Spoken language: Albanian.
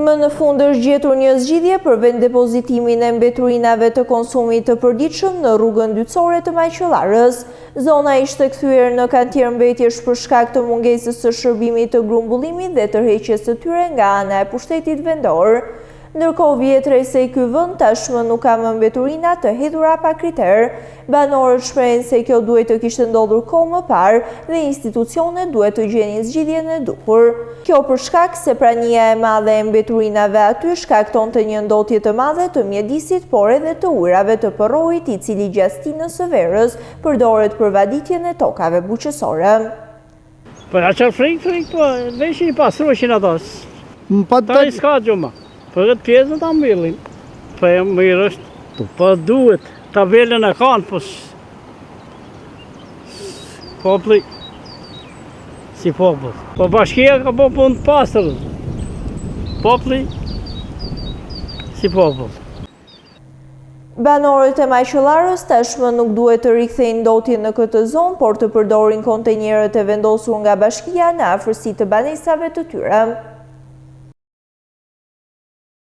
Më në fund është gjetur një zgjidhje për vend depozitimin e mbeturinave të konsumit të përditshëm në rrugën Dytësore të Majqellarës. Zona ishte kthyer në kantier mbetjesh për shkak të mungesës së shërbimit të grumbullimit dhe tërheqjes së tyre nga ana e pushtetit vendor. Ndërkohë vjetrej se ky vend tashmë nuk ka më mbeturina të hedhura pa kriter. Banorët shprehin se kjo duhet të kishte ndodhur kohë më parë dhe institucionet duhet të gjenin zgjidhjen e duhur. Kjo për shkak se prania e madhe e mbeturinave aty shkaktonte një ndotje të madhe të mjedisit, por edhe të ujrave të përrojit, i cili gjastinës së verës përdoret për vaditjen e tokave buqësore. Po aq frik, po veshin pastroheshin ato. Ta i ska gjuma. Për këtë pjesën ta mbillin. Po e mirë është, po duhet, tabelën e kanë, po populli, si popull. Po bashkia ka po punë të pastër, populli, si popull. Banorët e Majqellarës tashmë nuk duhet të rikthejnë ndotjen në këtë zonë, por të përdorin kontenjerët e vendosur nga bashkia në afërsi të banesave të tyre.